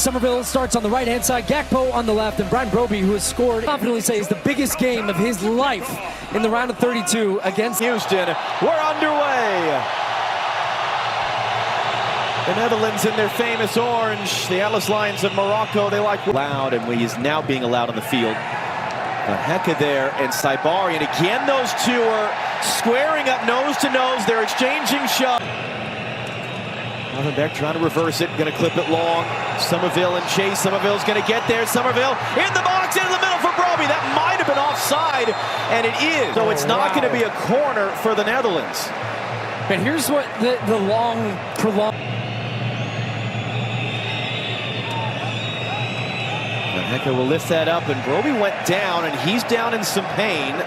Somerville starts on the right-hand side, Gakpo on the left, and Brian Broby, who has scored, confidently say is the biggest game of his life in the round of 32 against Houston. We're underway. The Netherlands in their famous orange. The Atlas Lions of Morocco, they like loud, and he is now being allowed on the field. Van Hecke there, and Saibari, and again those two are squaring up nose to nose. They're exchanging shots. Beck trying to reverse it, going to clip it long. Somerville and Chase. Somerville's going to get there. Somerville in the box, into the middle for Broby. That might have been offside, and it is. So it's not going to be a corner for the Netherlands. But here's what the long, prolonged. Van Hecke will lift that up, and Broby went down, and he's down in some pain.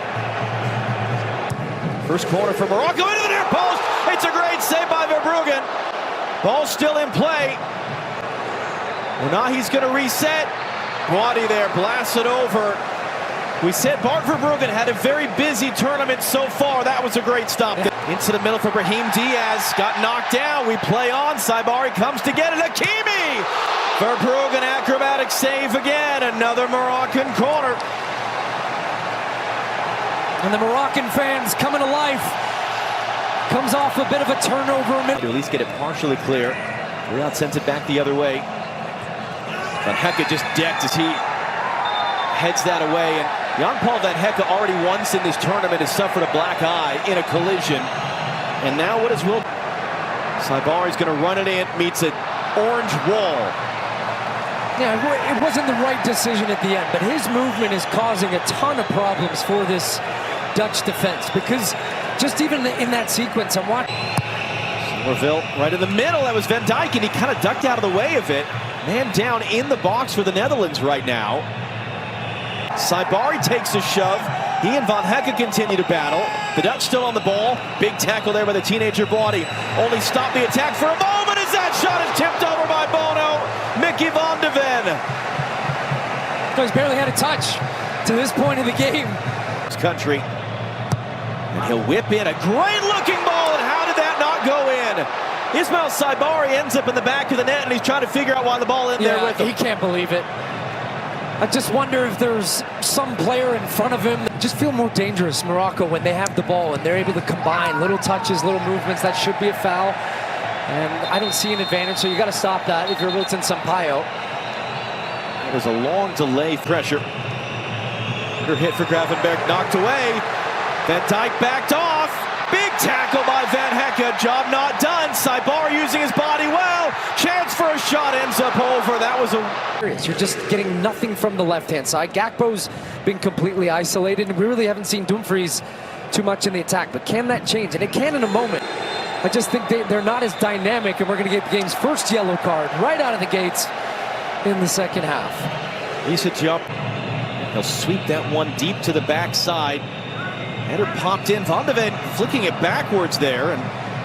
First corner for Morocco, into the near post. It's a great save by Verbruggen. Ball still in play. Unahi's going to reset. Guadi there, blasts it over. We said Bart Verbruggen had a very busy tournament so far. That was a great stop. Into the middle for Brahim Diaz. Got knocked down. We play on. Saibari comes to get it. Hakimi! Verbruggen, acrobatic save again. Another Moroccan corner. And the Moroccan fans coming to life. Comes off a bit of a turnover. To at least get it partially clear. Riyad sends it back the other way. Van Hecke just decked as he heads that away. And Jan-Paul Van Hecke already once in this tournament has suffered a black eye in a collision. And now what is Will? Saibari's going to run it in, meets an orange wall. Yeah, it wasn't the right decision at the end, but his movement is causing a ton of problems for this Dutch defense, because just even in that sequence, I'm watching. Somerville right in the middle. That was Van Dijk, and he kind of ducked out of the way of it. Man down in the box for the Netherlands right now. Saibari takes a shove. He and Van Hecke continue to battle. The Dutch still on the ball. Big tackle there by the teenager Guadi. Only stopped the attack for a moment as that shot is tipped over by Bono. Mickey van de Ven. He's barely had a touch to this point in the game. This country. And he'll whip in a great-looking ball, and how did that not go in? Ismail Saibari ends up in the back of the net, and he's trying to figure out why the ball in there with him. He can't believe it. I just wonder if there's some player in front of him that just feel more dangerous, Morocco, when they have the ball and they're able to combine little touches, little movements. That should be a foul. And I don't see an advantage, so you got to stop that if you're Wilton Sampaio. There's a long delay pressure. Under hit for Gravenberg, knocked away. Van Dijk backed off. Big tackle by Van Hecke. Job not done. Saibari using his body well. Chance for a shot, ends up over. That was a... You're just getting nothing from the left-hand side. Gakpo's been completely isolated, and we really haven't seen Dumfries too much in the attack. But can that change? And it can in a moment. I just think they're not as dynamic, and we're going to get the game's first yellow card right out of the gates in the second half. Lisa jump. He'll sweep that one deep to the backside. Header popped in. Van de Ven flicking it backwards there, and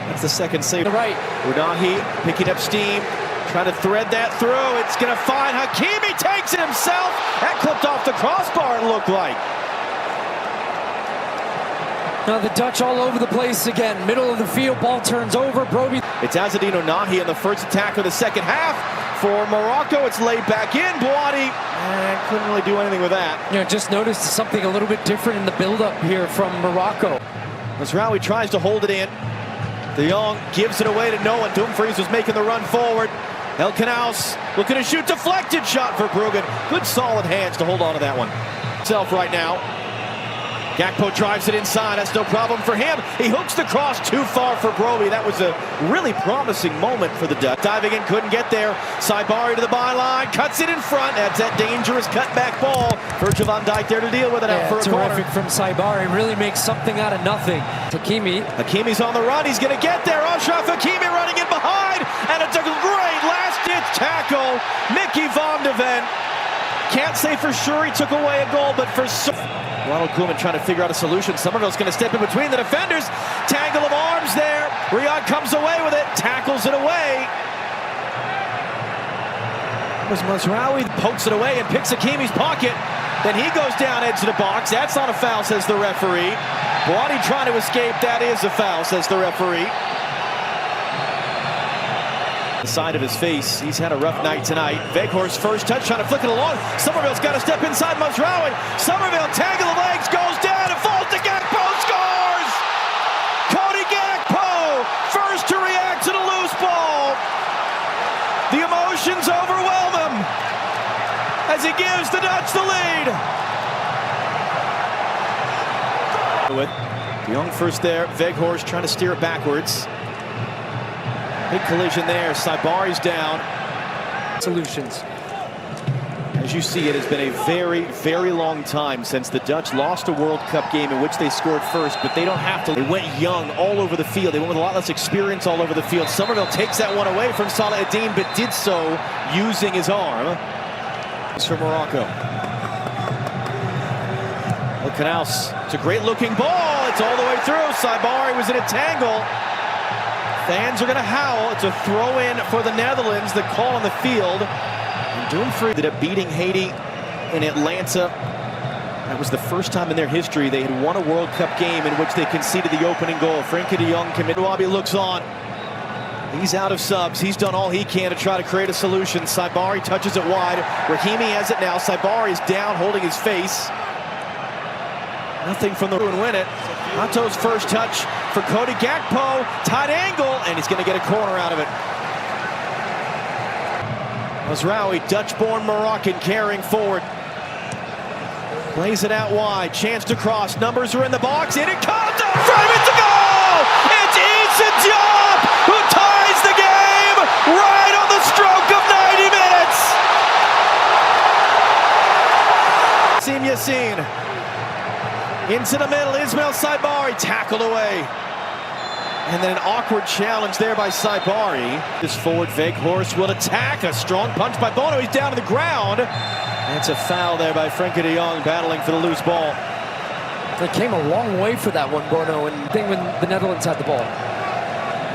that's the second save. Right. Unahi picking up steam, trying to thread that through. It's going to find Hakimi, takes it himself. That clipped off the crossbar, it looked like. Now the Dutch all over the place again. Middle of the field, ball turns over. Broby. It's Azzedine Unahi in the first attack of the second half. For Morocco, it's laid back in. Guadi couldn't really do anything with that. You know, just noticed something a little bit different in the build-up here from Morocco. Mazraoui tries to hold it in. De Jong gives it away to no one. Dumfries was making the run forward. El Kanaus looking to shoot, deflected shot for Bruggen. Good solid hands to hold on to that one. Self right now. Gakpo drives it inside. That's no problem for him. He hooks the cross too far for Broby. That was a really promising moment for the Dutch. Diving in, couldn't get there. Saibari to the byline, cuts it in front. That's that dangerous cutback ball. Virgil van Dijk there to deal with it out for a corner. Terrific from Saibari. Really makes something out of nothing. Hakimi's on the run. He's going to get there. Achraf Hakimi running in behind. And it's a great last-ditch tackle. Mickey van de Ven. Can't say for sure he took away a goal, but for sure. Ronald Koeman trying to figure out a solution. Somerville's going to step in between the defenders. Tangle of arms there. Riyad comes away with it. Tackles it away. Mazraoui pokes it away and picks Hakimi's pocket. Then he goes down edge of the box. That's not a foul, says the referee. Guadi trying to escape. That is a foul, says the referee. The side of his face. He's had a rough night tonight. Weghorst first touch, trying to flick it along. Somerville's got to step inside Mazraoui. Somerville tangle the legs, goes down and falls to Gakpo, scores! Cody Gakpo, first to react to the loose ball. The emotions overwhelm him as he gives the Dutch the lead. With De Jong first there, Weghorst trying to steer it backwards. Big collision there. Saibari's down. Solutions. As you see, it has been a very, very long time since the Dutch lost a World Cup game in which they scored first, but they don't have to. They went young all over the field. They went with a lot less experience all over the field. Somerville takes that one away from Salah Eddin, but did so using his arm. It's for Morocco. Kanaus. It's a great looking ball. It's all the way through. Saibari was in a tangle. Fans are going to howl. It's a throw-in for the Netherlands. The call on the field. And Dumfries ended up beating Haiti in Atlanta. That was the first time in their history they had won a World Cup game in which they conceded the opening goal. Frenkie de Jong committed. Wabi looks on. He's out of subs. He's done all he can to try to create a solution. Saibari touches it wide. Rahimi has it now. Saibari is down, holding his face. Nothing from the and win it. Hato's first touch for Cody Gakpo. Tight angle, and he's going to get a corner out of it. Mazraoui, Dutch-born Moroccan, carrying forward. Plays it out wide. Chance to cross. Numbers are in the box. In it comes. Frame it to goal! It's Issa Diop who ties the game right on the stroke of 90 minutes. Sim Yassine. Into the middle, Ismail Saibari tackled away. And then an awkward challenge there by Saibari. This forward, Weghorst will attack. A strong punch by Bono. He's down to the ground. And it's a foul there by Frenkie de Jong, battling for the loose ball. They came a long way for that one, Bono, and I think when the Netherlands had the ball.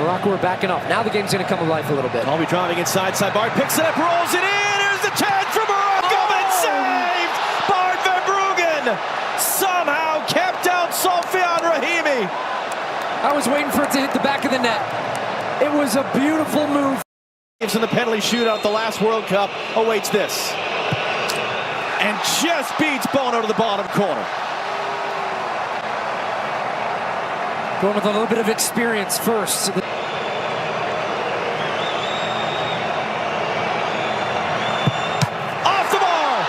Morocco were backing up. Now the game's going to come alive a little bit. I'll be driving inside. Saibari picks it up, rolls it in. Here's the chance for Morocco. It's saved! Bart van Bruggen somehow kept out Sofiane Rahimi. I was waiting for it to hit the back of the net. It was a beautiful move. In the penalty shootout, the last World Cup awaits this. And just beats Bono to the bottom corner. Going with a little bit of experience first. Off the bar!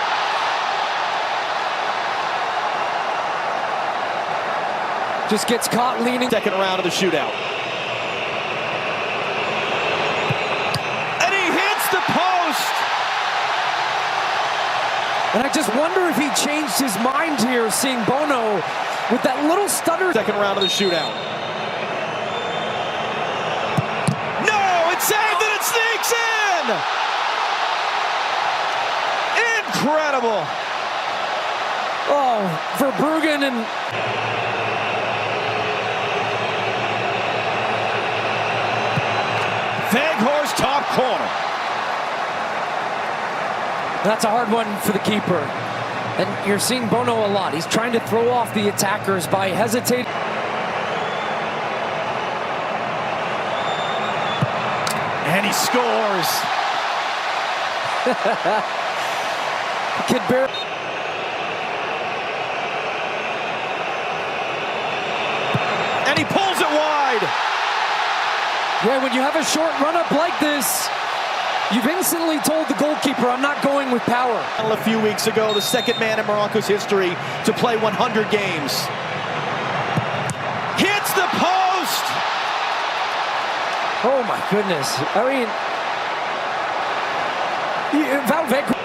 Just gets caught leaning. Second round of the shootout. And he hits the post! And I just wonder if he changed his mind here, seeing Bono with that little stutter. Second round of the shootout. No, it's saved and it sneaks in! Incredible! Oh, for Bruggen and... Weghorst top corner. That's a hard one for the keeper. And you're seeing Bono a lot. He's trying to throw off the attackers by hesitating. And he scores. Kid Bear. And he pulls it wide. Yeah, when you have a short run-up like this, you've instantly told the goalkeeper, I'm not going with power. A few weeks ago, the second man in Morocco's history to play 100 games. Hits the post! Oh my goodness. I mean, Weghorst.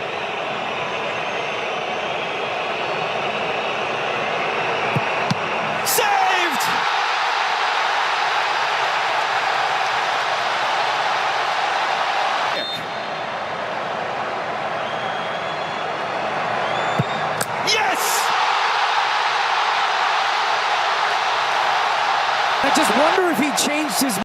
Saved! Yes! I just wonder if he changed his